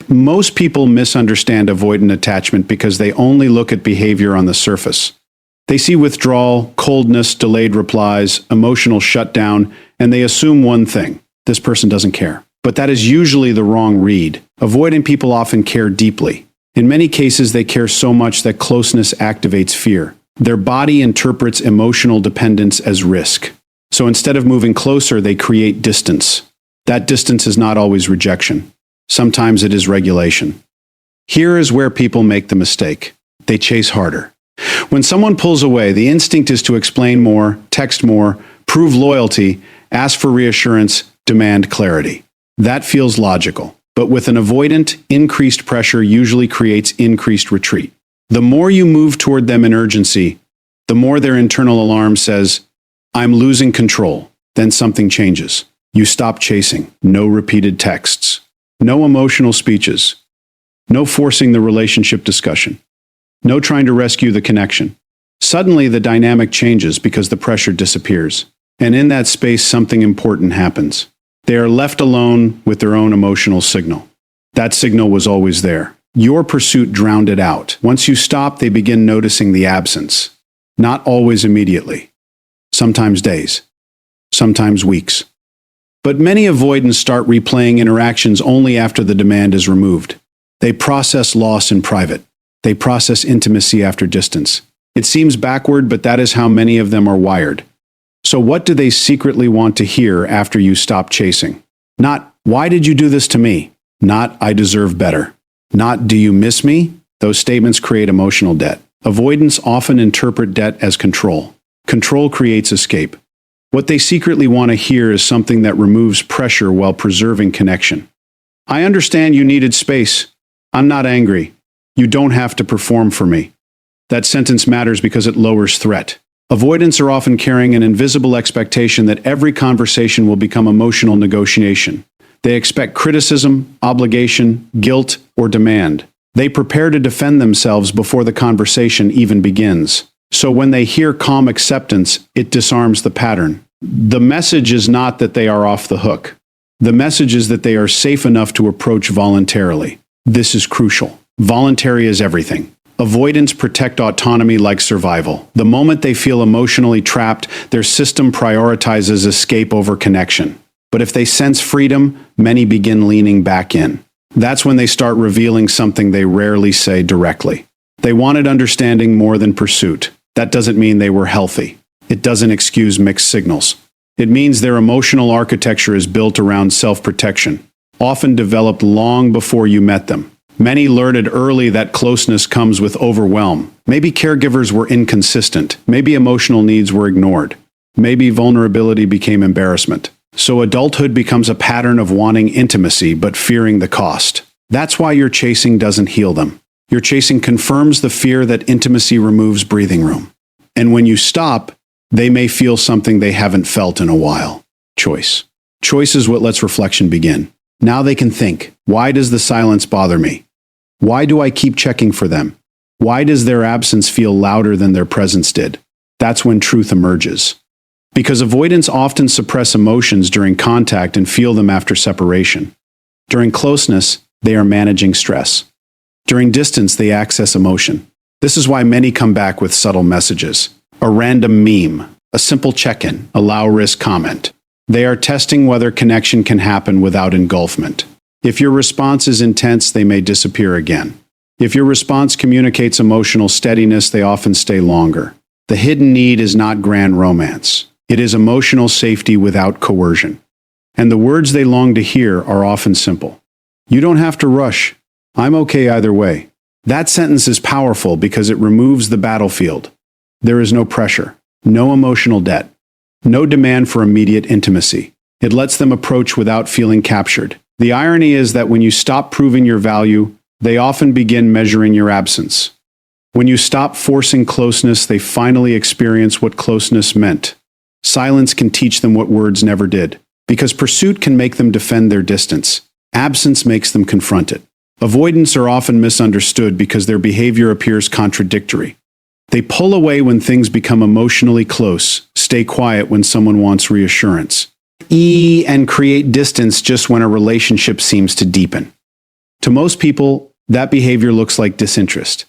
Most people misunderstand avoidant attachment because they only look at behavior on the surface. They see withdrawal, coldness, delayed replies, emotional shutdown, and they assume one thing: this person doesn't care. But that is usually the wrong read. Avoidant people often care deeply. In many cases, they care so much that closeness activates fear. Their body interprets emotional dependence as risk. So instead of moving closer, they create distance. That distance is not always rejection. Sometimes it is regulation. Here is where people make the mistake. They chase harder. When someone pulls away, the instinct is to explain more, text more, prove loyalty, ask for reassurance, demand clarity. That feels logical. But with an avoidant, increased pressure usually creates increased retreat. The more you move toward them in urgency, the more their internal alarm says, "I'm losing control." Then something changes. You stop chasing. No repeated texts. No emotional speeches. No forcing the relationship discussion. No trying to rescue the connection. Suddenly, the dynamic changes because the pressure disappears. And in that space, something important happens. They are left alone with their own emotional signal. That signal was always there. Your pursuit drowned it out. Once you stop, they begin noticing the absence. Not always immediately. Sometimes days. Sometimes weeks. But many avoidants start replaying interactions only after the demand is removed. They process loss in private. They process intimacy after distance. It seems backward, but that is how many of them are wired. So what do they secretly want to hear after you stop chasing? Not, "Why did you do this to me?" Not, "I deserve better." Not, "Do you miss me?" Those statements create emotional debt. Avoidants often interpret debt as control. Control creates escape. What they secretly want to hear is something that removes pressure while preserving connection. "I understand you needed space. I'm not angry. You don't have to perform for me." That sentence matters because it lowers threat. Avoidants are often carrying an invisible expectation that every conversation will become emotional negotiation. They expect criticism, obligation, guilt, or demand. They prepare to defend themselves before the conversation even begins. So when they hear calm acceptance, it disarms the pattern. The message is not that they are off the hook. The message is that they are safe enough to approach voluntarily. This is crucial. Voluntary is everything. Avoidants protect autonomy like survival. The moment they feel emotionally trapped, their system prioritizes escape over connection. But if they sense freedom, many begin leaning back in. That's when they start revealing something they rarely say directly. They wanted understanding more than pursuit. That doesn't mean they were healthy. It doesn't excuse mixed signals. It means their emotional architecture is built around self-protection, often developed long before you met them. Many learned early that closeness comes with overwhelm. Maybe caregivers were inconsistent. Maybe emotional needs were ignored. Maybe vulnerability became embarrassment. So adulthood becomes a pattern of wanting intimacy but fearing the cost. That's why your chasing doesn't heal them. Your chasing confirms the fear that intimacy removes breathing room. And when you stop, they may feel something they haven't felt in a while. Choice. Choice is what lets reflection begin. Now they can think, why does the silence bother me? Why do I keep checking for them? Why does their absence feel louder than their presence did? That's when truth emerges. Because avoidants often suppress emotions during contact and feel them after separation. During closeness, they are managing stress. During distance, they access emotion. This is why many come back with subtle messages. A random meme, a simple check-in, a low-risk comment. They are testing whether connection can happen without engulfment. If your response is intense, they may disappear again. If your response communicates emotional steadiness, they often stay longer. The hidden need is not grand romance. It is emotional safety without coercion. And the words they long to hear are often simple. "You don't have to rush. I'm okay either way." That sentence is powerful because it removes the battlefield. There is no pressure, no emotional debt, no demand for immediate intimacy. It lets them approach without feeling captured. The irony is that when you stop proving your value, they often begin measuring your absence. When you stop forcing closeness, they finally experience what closeness meant. Silence can teach them what words never did. Because pursuit can make them defend their distance. Absence makes them confront it. Avoidants are often misunderstood because their behavior appears contradictory. They pull away when things become emotionally close, stay quiet when someone wants reassurance, and create distance just when a relationship seems to deepen. To most people, that behavior looks like disinterest.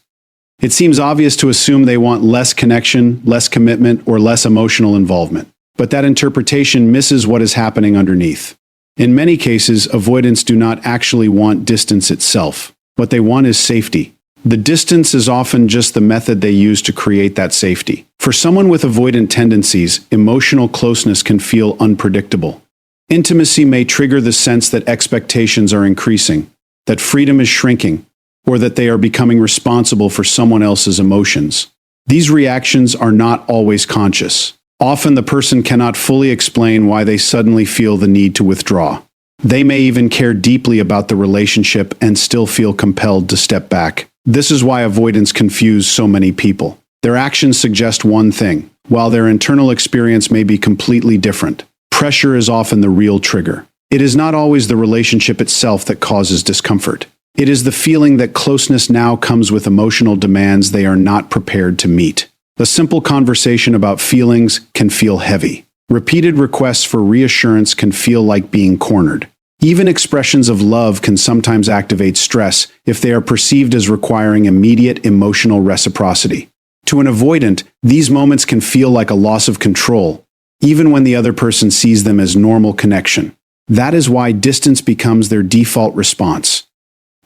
It seems obvious to assume they want less connection, less commitment, or less emotional involvement. But that interpretation misses what is happening underneath. In many cases, avoidants do not actually want distance itself. What they want is safety. The distance is often just the method they use to create that safety. For someone with avoidant tendencies, emotional closeness can feel unpredictable. Intimacy may trigger the sense that expectations are increasing, that freedom is shrinking, or that they are becoming responsible for someone else's emotions. These reactions are not always conscious. Often the person cannot fully explain why they suddenly feel the need to withdraw. They may even care deeply about the relationship and still feel compelled to step back. This is why avoidants confuse so many people. Their actions suggest one thing, while their internal experience may be completely different. Pressure is often the real trigger. It is not always the relationship itself that causes discomfort. It is the feeling that closeness now comes with emotional demands they are not prepared to meet. A simple conversation about feelings can feel heavy. Repeated requests for reassurance can feel like being cornered. Even expressions of love can sometimes activate stress if they are perceived as requiring immediate emotional reciprocity. To an avoidant, these moments can feel like a loss of control, even when the other person sees them as normal connection. That is why distance becomes their default response.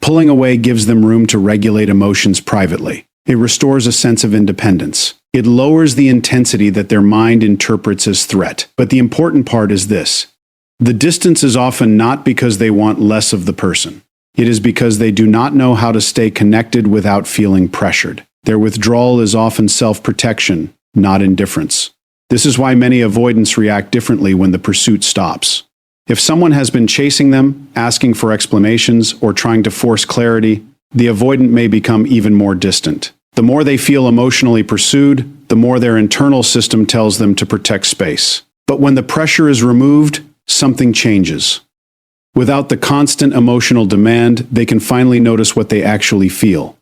Pulling away gives them room to regulate emotions privately. It restores a sense of independence. It lowers the intensity that their mind interprets as threat. But the important part is this. The distance is often not because they want less of the person. It is because they do not know how to stay connected without feeling pressured. Their withdrawal is often self-protection, not indifference. This is why many avoidants react differently when the pursuit stops. If someone has been chasing them, asking for explanations, or trying to force clarity, the avoidant may become even more distant. The more they feel emotionally pursued, the more their internal system tells them to protect space. But when the pressure is removed, something changes. Without the constant emotional demand, they can finally notice what they actually feel.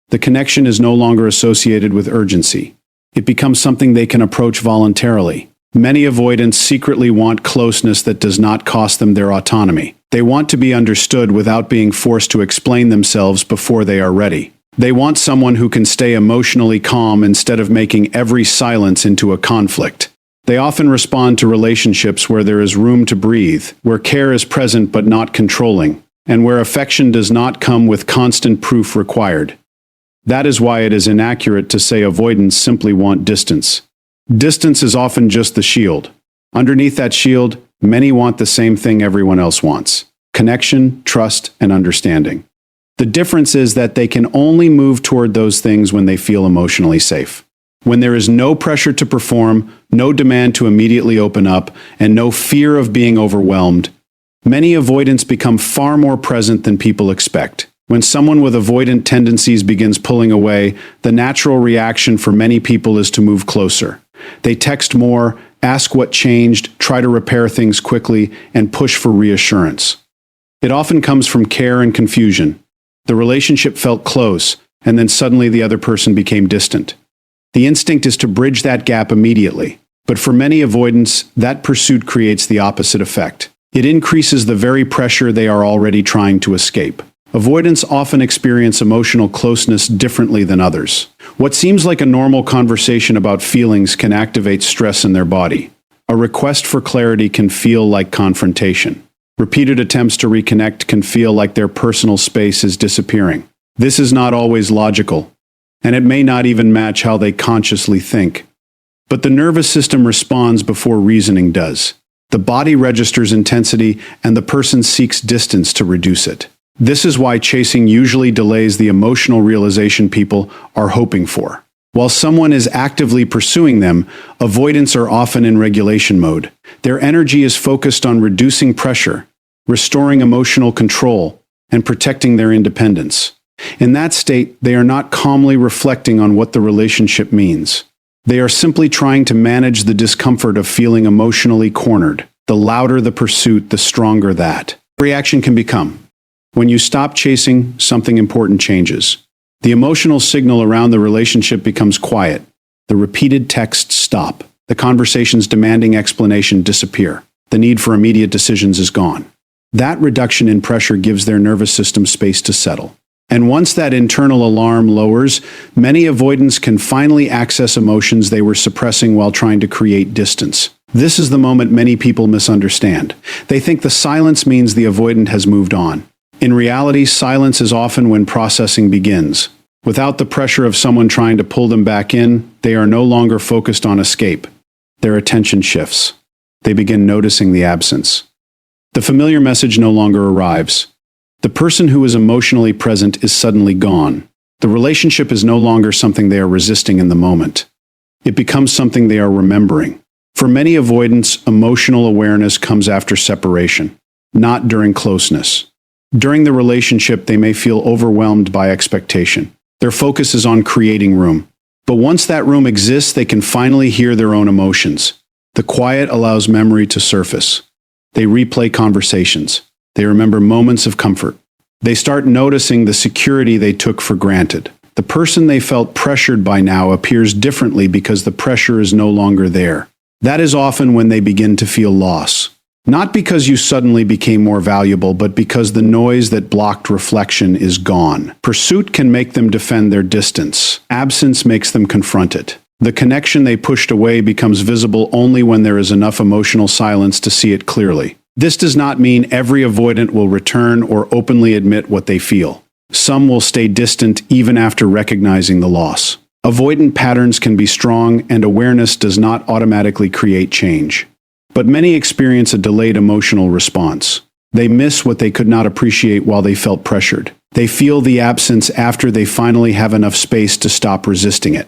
The connection is no longer associated with urgency. It becomes something they can approach voluntarily. Many avoidants secretly want closeness that does not cost them their autonomy. They want to be understood without being forced to explain themselves before they are ready. They want someone who can stay emotionally calm instead of making every silence into a conflict. They often respond to relationships where there is room to breathe, where care is present but not controlling, and where affection does not come with constant proof required. That is why it is inaccurate to say avoidants simply want distance. Distance is often just the shield. Underneath that shield, many want the same thing everyone else wants: connection, trust, and understanding. The difference is that they can only move toward those things when they feel emotionally safe. When there is no pressure to perform, no demand to immediately open up, and no fear of being overwhelmed, many avoidants become far more present than people expect. When someone with avoidant tendencies begins pulling away, the natural reaction for many people is to move closer. They text more, ask what changed, try to repair things quickly, and push for reassurance. It often comes from care and confusion. The relationship felt close, and then suddenly the other person became distant. The instinct is to bridge that gap immediately. But for many avoidants, that pursuit creates the opposite effect. It increases the very pressure they are already trying to escape. Avoidants often experience emotional closeness differently than others. What seems like a normal conversation about feelings can activate stress in their body. A request for clarity can feel like confrontation. Repeated attempts to reconnect can feel like their personal space is disappearing. This is not always logical, and it may not even match how they consciously think. But the nervous system responds before reasoning does. The body registers intensity, and the person seeks distance to reduce it. This is why chasing usually delays the emotional realization people are hoping for. While someone is actively pursuing them, avoidants are often in regulation mode. Their energy is focused on reducing pressure, restoring emotional control, and protecting their independence. In that state, they are not calmly reflecting on what the relationship means. They are simply trying to manage the discomfort of feeling emotionally cornered. The louder the pursuit, the stronger that reaction can become. When you stop chasing, something important changes. The emotional signal around the relationship becomes quiet. The repeated texts stop. The conversations demanding explanation disappear. The need for immediate decisions is gone. That reduction in pressure gives their nervous system space to settle. And once that internal alarm lowers, many avoidants can finally access emotions they were suppressing while trying to create distance. This is the moment many people misunderstand. They think the silence means the avoidant has moved on. In reality, silence is often when processing begins. Without the pressure of someone trying to pull them back in, they are no longer focused on escape. Their attention shifts. They begin noticing the absence. The familiar message no longer arrives. The person who is emotionally present is suddenly gone. The relationship is no longer something they are resisting in the moment. It becomes something they are remembering. For many avoidants, emotional awareness comes after separation, not during closeness. During the relationship, they may feel overwhelmed by expectation. Their focus is on creating room. But once that room exists, they can finally hear their own emotions. The quiet allows memory to surface. They replay conversations. They remember moments of comfort. They start noticing the security they took for granted. The person they felt pressured by now appears differently because the pressure is no longer there. That is often when they begin to feel loss. Not because you suddenly became more valuable, but because the noise that blocked reflection is gone. Pursuit can make them defend their distance. Absence makes them confront it. The connection they pushed away becomes visible only when there is enough emotional silence to see it clearly. This does not mean every avoidant will return or openly admit what they feel. Some will stay distant even after recognizing the loss. Avoidant patterns can be strong, and awareness does not automatically create change. But many experience a delayed emotional response. They miss what they could not appreciate while they felt pressured. They feel the absence after they finally have enough space to stop resisting it.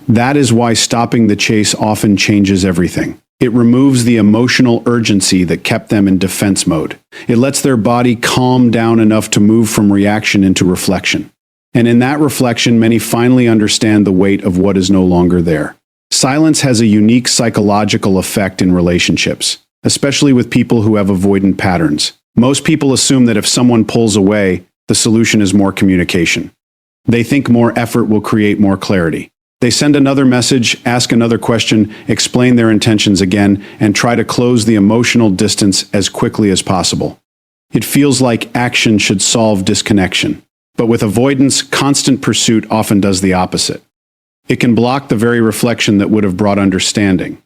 That is why stopping the chase often changes everything. It removes the emotional urgency that kept them in defense mode. It lets their body calm down enough to move from reaction into reflection. And in that reflection, many finally understand the weight of what is no longer there. Silence has a unique psychological effect in relationships, especially with people who have avoidant patterns. Most people assume that if someone pulls away, the solution is more communication. They think more effort will create more clarity. They send another message, ask another question, explain their intentions again, and try to close the emotional distance as quickly as possible. It feels like action should solve disconnection. But with avoidance, constant pursuit often does the opposite. It can block the very reflection that would have brought understanding.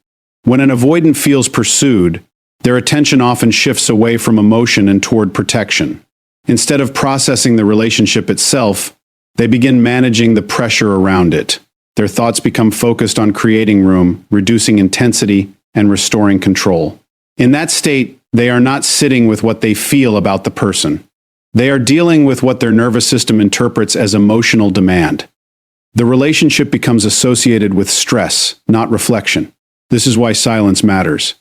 When an avoidant feels pursued, their attention often shifts away from emotion and toward protection. Instead of processing the relationship itself, they begin managing the pressure around it. Their thoughts become focused on creating room, reducing intensity, and restoring control. In that state, they are not sitting with what they feel about the person. They are dealing with what their nervous system interprets as emotional demand. The relationship becomes associated with stress, not reflection. This is why silence matters.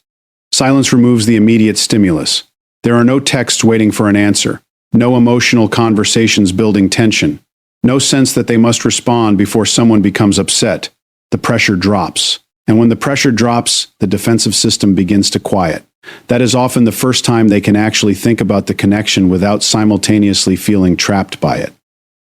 Silence removes the immediate stimulus. There are no texts waiting for an answer, no emotional conversations building tension, no sense that they must respond before someone becomes upset. The pressure drops. And when the pressure drops, the defensive system begins to quiet. That is often the first time they can actually think about the connection without simultaneously feeling trapped by it.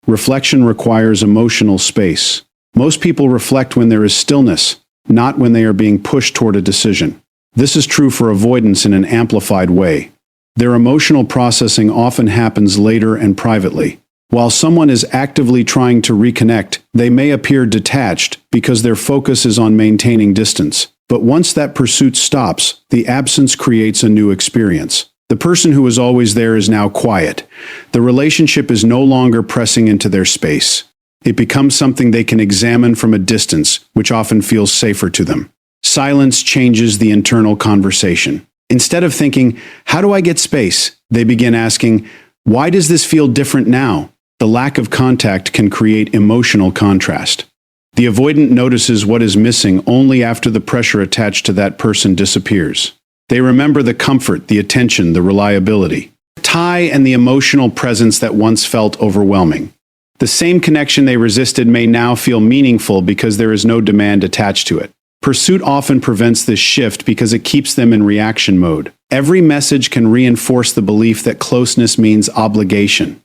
Reflection requires emotional space. Most people reflect when there is stillness, not when they are being pushed toward a decision. This is true for avoidance in an amplified way. Their emotional processing often happens later and privately. While someone is actively trying to reconnect, they may appear detached because their focus is on maintaining distance. But once that pursuit stops, the absence creates a new experience. The person who was always there is now quiet. The relationship is no longer pressing into their space. It becomes something they can examine from a distance, which often feels safer to them. Silence changes the internal conversation. Instead of thinking, "How do I get space?" they begin asking, "Why does this feel different now?" The lack of contact can create emotional contrast. The avoidant notices what is missing only after the pressure attached to that person disappears. They remember the comfort, the attention, the reliability, tie, and the emotional presence that once felt overwhelming. The same connection they resisted may now feel meaningful because there is no demand attached to it. Pursuit often prevents this shift because it keeps them in reaction mode. Every message can reinforce the belief that closeness means obligation.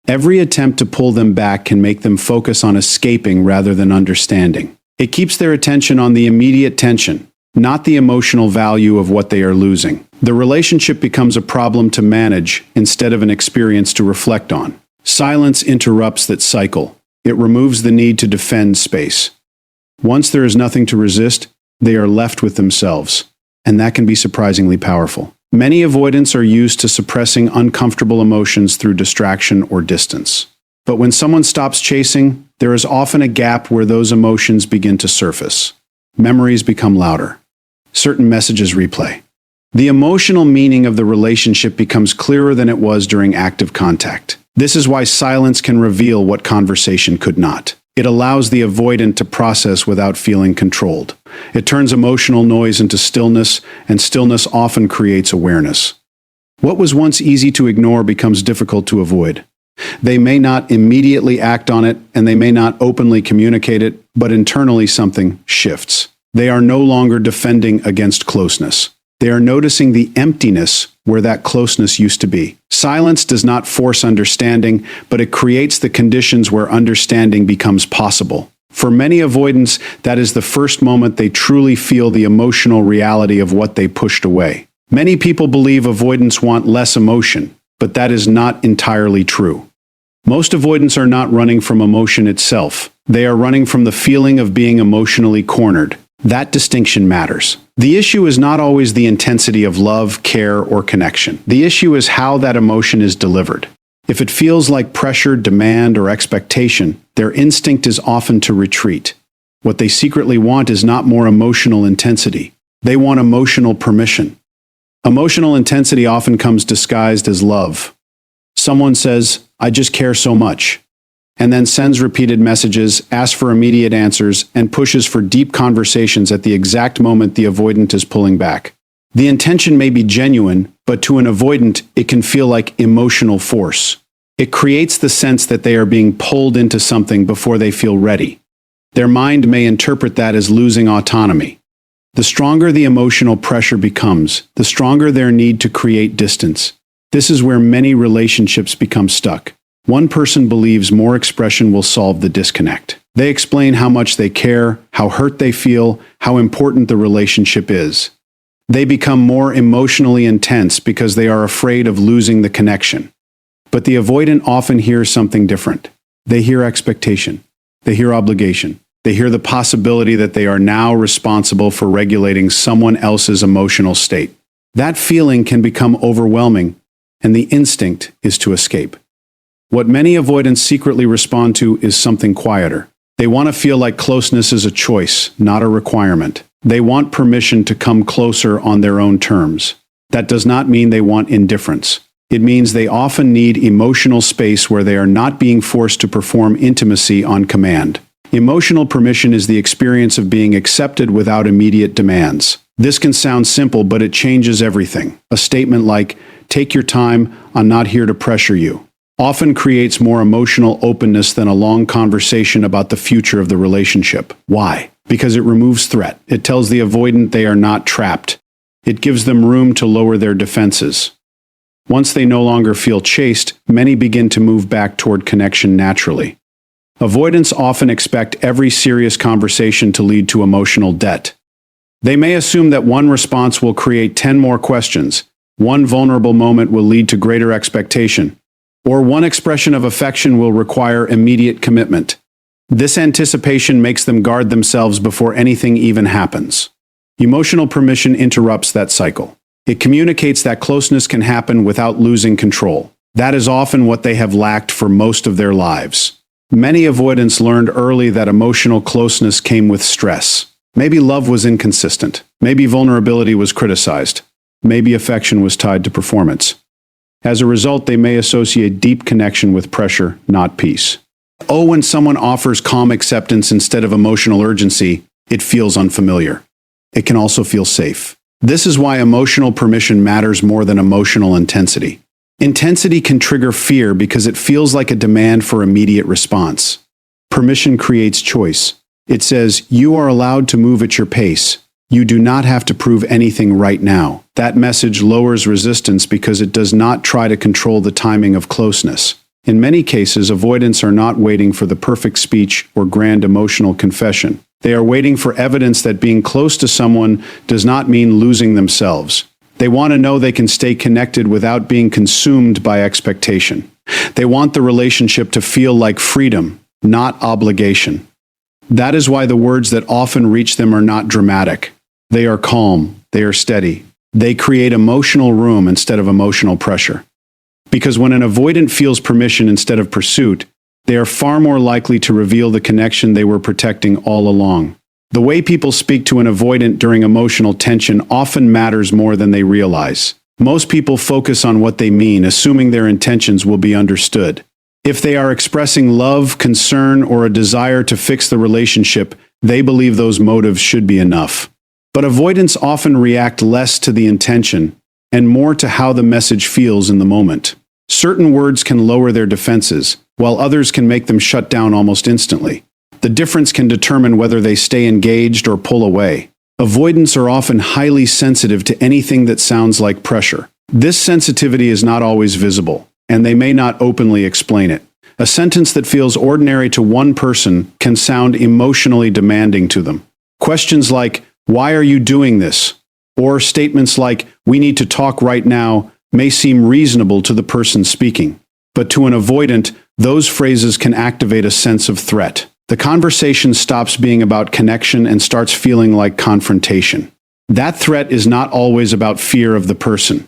Every attempt to pull them back can make them focus on escaping rather than understanding. It keeps their attention on the immediate tension. not the emotional value of what they are losing. The relationship becomes a problem to manage instead of an experience to reflect on. Silence interrupts that cycle. It removes the need to defend space. Once there is nothing to resist, they are left with themselves, and that can be surprisingly powerful. Many avoidants are used to suppressing uncomfortable emotions through distraction or distance. But when someone stops chasing, there is often a gap where those emotions begin to surface. Memories become louder. Certain messages replay. The emotional meaning of the relationship becomes clearer than it was during active contact. This is why silence can reveal what conversation could not. It allows the avoidant to process without feeling controlled. It turns emotional noise into stillness, and stillness often creates awareness. What was once easy to ignore becomes difficult to avoid. They may not immediately act on it, and they may not openly communicate it, but internally something shifts. They are no longer defending against closeness. They are noticing the emptiness where that closeness used to be. Silence does not force understanding, but it creates the conditions where understanding becomes possible. For many avoidants, that is the first moment they truly feel the emotional reality of what they pushed away. Many people believe avoidants want less emotion, but that is not entirely true. Most avoidants are not running from emotion itself. They are running from the feeling of being emotionally cornered. That distinction matters. The issue is not always the intensity of love, care, or connection. The issue is how that emotion is delivered. If it feels like pressure, demand, or expectation, their instinct is often to retreat. What they secretly want is not more emotional intensity. They want emotional permission. Emotional intensity often comes disguised as love. Someone says, "I just care so much," and then sends repeated messages, asks for immediate answers, and pushes for deep conversations at the exact moment the avoidant is pulling back. The intention may be genuine, but to an avoidant, it can feel like emotional force. It creates the sense that they are being pulled into something before they feel ready. Their mind may interpret that as losing autonomy. The stronger the emotional pressure becomes, the stronger their need to create distance. This is where many relationships become stuck. One person believes more expression will solve the disconnect. They explain how much they care, how hurt they feel, how important the relationship is. They become more emotionally intense because they are afraid of losing the connection. But the avoidant often hears something different. They hear expectation. They hear obligation. They hear the possibility that they are now responsible for regulating someone else's emotional state. That feeling can become overwhelming, and the instinct is to escape. What many avoidants secretly respond to is something quieter. They want to feel like closeness is a choice, not a requirement. They want permission to come closer on their own terms. That does not mean they want indifference. It means they often need emotional space where they are not being forced to perform intimacy on command. Emotional permission is the experience of being accepted without immediate demands. This can sound simple, but it changes everything. A statement like, "Take your time, I'm not here to pressure you," often creates more emotional openness than a long conversation about the future of the relationship. Why? Because it removes threat. It tells the avoidant they are not trapped. It gives them room to lower their defenses. Once they no longer feel chased, many begin to move back toward connection naturally. Avoidants often expect every serious conversation to lead to emotional debt. They may assume that one response will create 10 more questions, one vulnerable moment will lead to greater expectation, or one expression of affection will require immediate commitment. This anticipation makes them guard themselves before anything even happens. Emotional permission interrupts that cycle. It communicates that closeness can happen without losing control. That is often what they have lacked for most of their lives. Many avoidants learned early that emotional closeness came with stress. Maybe love was inconsistent. Maybe vulnerability was criticized. Maybe affection was tied to performance. As a result, they may associate deep connection with pressure, not peace. Oh, when someone offers calm acceptance instead of emotional urgency, it feels unfamiliar. It can also feel safe. This is why emotional permission matters more than emotional intensity. Intensity can trigger fear because it feels like a demand for immediate response. Permission creates choice. It says, you are allowed to move at your pace. You do not have to prove anything right now. That message lowers resistance because it does not try to control the timing of closeness. In many cases, avoidants are not waiting for the perfect speech or grand emotional confession. They are waiting for evidence that being close to someone does not mean losing themselves. They want to know they can stay connected without being consumed by expectation. They want the relationship to feel like freedom, not obligation. That is why the words that often reach them are not dramatic. They are calm. They are steady. They create emotional room instead of emotional pressure. Because when an avoidant feels permission instead of pursuit, they are far more likely to reveal the connection they were protecting all along. The way people speak to an avoidant during emotional tension often matters more than they realize. Most people focus on what they mean, assuming their intentions will be understood. If they are expressing love, concern, or a desire to fix the relationship, they believe those motives should be enough. But avoidants often react less to the intention and more to how the message feels in the moment. Certain words can lower their defenses, while others can make them shut down almost instantly. The difference can determine whether they stay engaged or pull away. Avoidants are often highly sensitive to anything that sounds like pressure. This sensitivity is not always visible, and they may not openly explain it. A sentence that feels ordinary to one person can sound emotionally demanding to them. Questions like, "Why are you doing this?" or statements like, "We need to talk right now," may seem reasonable to the person speaking. But to an avoidant, those phrases can activate a sense of threat. The conversation stops being about connection and starts feeling like confrontation. That threat is not always about fear of the person.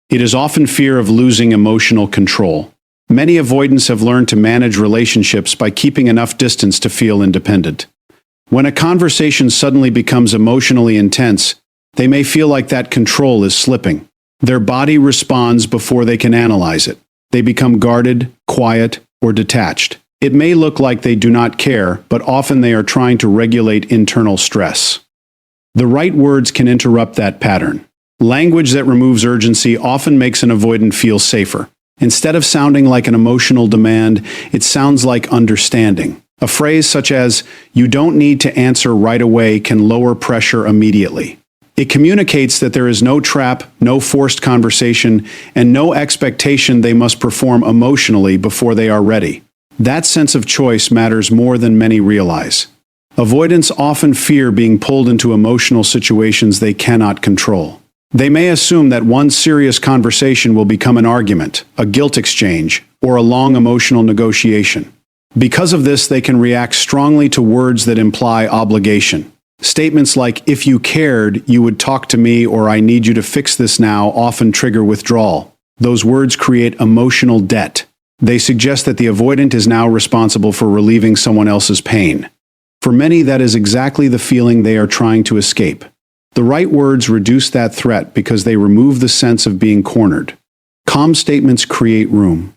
It is often fear of losing emotional control. Many avoidants have learned to manage relationships by keeping enough distance to feel independent. When a conversation suddenly becomes emotionally intense, they may feel like that control is slipping. Their body responds before they can analyze it. They become guarded, quiet, or detached. It may look like they do not care, but often they are trying to regulate internal stress. The right words can interrupt that pattern. Language that removes urgency often makes an avoidant feel safer. Instead of sounding like an emotional demand, it sounds like understanding. A phrase such as, "You don't need to answer right away," can lower pressure immediately. It communicates that there is no trap, no forced conversation, and no expectation they must perform emotionally before they are ready. That sense of choice matters more than many realize. Avoidants often fear being pulled into emotional situations they cannot control. They may assume that one serious conversation will become an argument, a guilt exchange, or a long emotional negotiation. Because of this, they can react strongly to words that imply obligation. Statements like, "If you cared, you would talk to me," or "I need you to fix this now," often trigger withdrawal. Those words create emotional debt. They suggest that the avoidant is now responsible for relieving someone else's pain. For many, that is exactly the feeling they are trying to escape. The right words reduce that threat because they remove the sense of being cornered. Calm statements create room.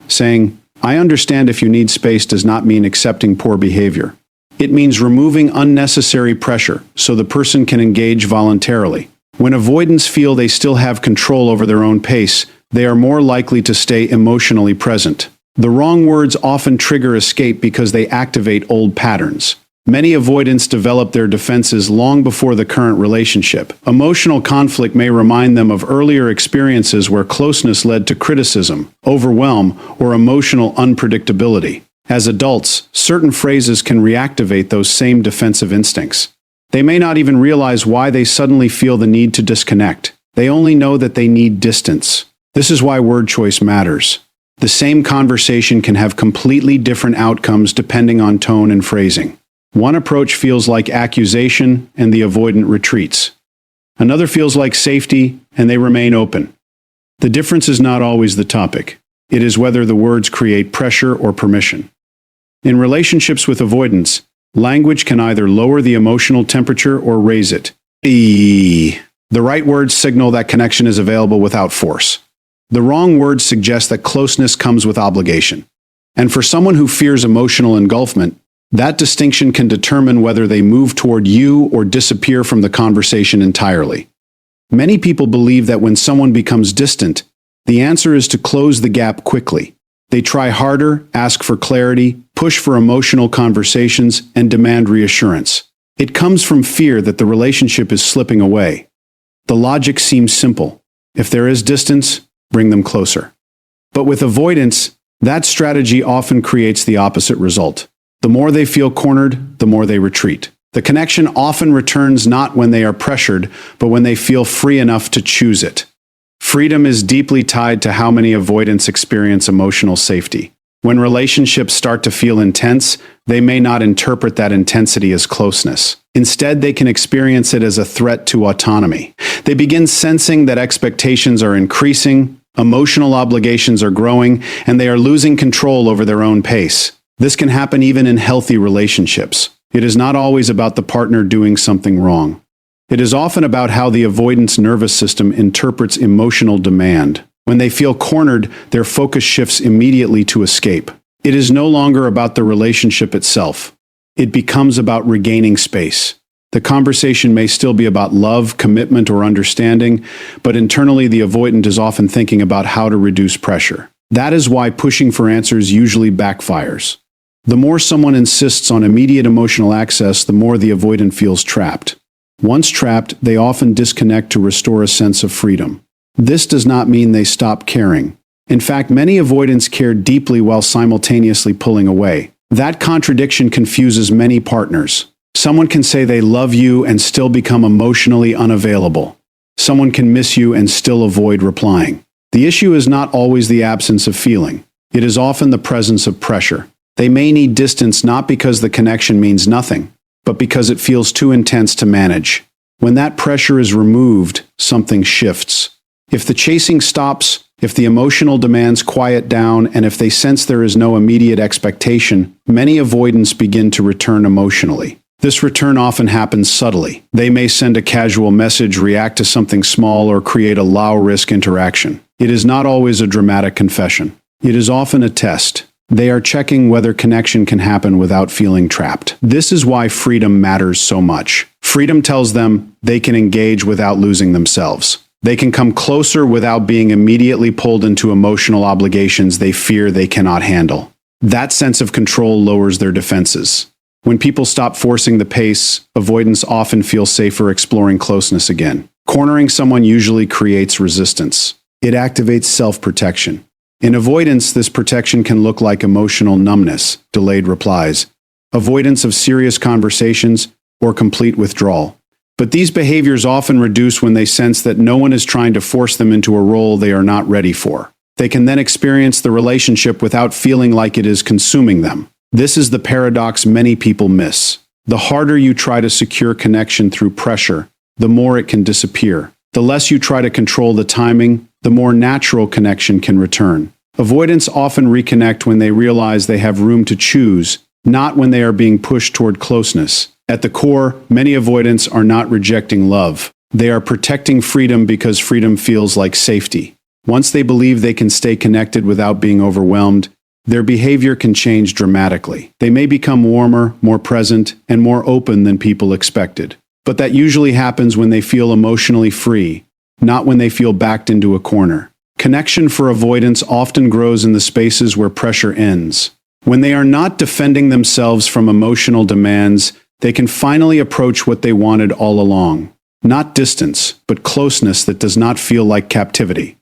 Saying, "I understand if you need space," does not mean accepting poor behavior. It means removing unnecessary pressure so the person can engage voluntarily. When avoidants feel they still have control over their own pace, they are more likely to stay emotionally present. The wrong words often trigger escape because they activate old patterns. Many avoidants develop their defenses long before the current relationship. Emotional conflict may remind them of earlier experiences where closeness led to criticism, overwhelm, or emotional unpredictability. As adults, certain phrases can reactivate those same defensive instincts. They may not even realize why they suddenly feel the need to disconnect. They only know that they need distance. This is why word choice matters. The same conversation can have completely different outcomes depending on tone and phrasing. One approach feels like accusation, and the avoidant retreats. Another feels like safety, and they remain open. The difference is not always the topic. It is whether the words create pressure or permission. In relationships with avoidants, language can either lower the emotional temperature or raise it. The right words signal that connection is available without force. The wrong words suggest that closeness comes with obligation. And for someone who fears emotional engulfment, that distinction can determine whether they move toward you or disappear from the conversation entirely. Many people believe that when someone becomes distant, the answer is to close the gap quickly. They try harder, ask for clarity, push for emotional conversations, and demand reassurance. It comes from fear that the relationship is slipping away. The logic seems simple. If there is distance, bring them closer. But with avoidance, that strategy often creates the opposite result. The more they feel cornered, the more they retreat. The connection often returns not when they are pressured, but when they feel free enough to choose it. Freedom is deeply tied to how many avoidants experience emotional safety. When relationships start to feel intense, they may not interpret that intensity as closeness. Instead, they can experience it as a threat to autonomy. They begin sensing that expectations are increasing, emotional obligations are growing, and they are losing control over their own pace. This can happen even in healthy relationships. It is not always about the partner doing something wrong. It is often about how the avoidance nervous system interprets emotional demand. When they feel cornered, their focus shifts immediately to escape. It is no longer about the relationship itself. It becomes about regaining space. The conversation may still be about love, commitment, or understanding, but internally the avoidant is often thinking about how to reduce pressure. That is why pushing for answers usually backfires. The more someone insists on immediate emotional access, the more the avoidant feels trapped. Once trapped, they often disconnect to restore a sense of freedom. This does not mean they stop caring. In fact, many avoidants care deeply while simultaneously pulling away. That contradiction confuses many partners. Someone can say they love you and still become emotionally unavailable. Someone can miss you and still avoid replying. The issue is not always the absence of feeling. It is often the presence of pressure. They may need distance not because the connection means nothing, but because it feels too intense to manage. When that pressure is removed, something shifts. If the chasing stops, if the emotional demands quiet down, and if they sense there is no immediate expectation, many avoidants begin to return emotionally. This return often happens subtly. They may send a casual message, react to something small, or create a low-risk interaction. It is not always a dramatic confession. It is often a test. They are checking whether connection can happen without feeling trapped. This is why freedom matters so much. Freedom tells them they can engage without losing themselves. They can come closer without being immediately pulled into emotional obligations they fear they cannot handle. That sense of control lowers their defenses. When people stop forcing the pace, avoidants often feel safer exploring closeness again. Cornering someone usually creates resistance. It activates self-protection. In avoidance, this protection can look like emotional numbness, delayed replies, avoidance of serious conversations, or complete withdrawal. But these behaviors often reduce when they sense that no one is trying to force them into a role they are not ready for. They can then experience the relationship without feeling like it is consuming them. This is the paradox many people miss. The harder you try to secure connection through pressure, the more it can disappear. The less you try to control the timing, the more natural connection can return. Avoidants often reconnect when they realize they have room to choose, not when they are being pushed toward closeness. At the core, many avoidants are not rejecting love. They are protecting freedom because freedom feels like safety. Once they believe they can stay connected without being overwhelmed, their behavior can change dramatically. They may become warmer, more present, and more open than people expected. But that usually happens when they feel emotionally free, not when they feel backed into a corner. Connection for avoidance often grows in the spaces where pressure ends. When they are not defending themselves from emotional demands, they can finally approach what they wanted all along. Not distance, but closeness that does not feel like captivity.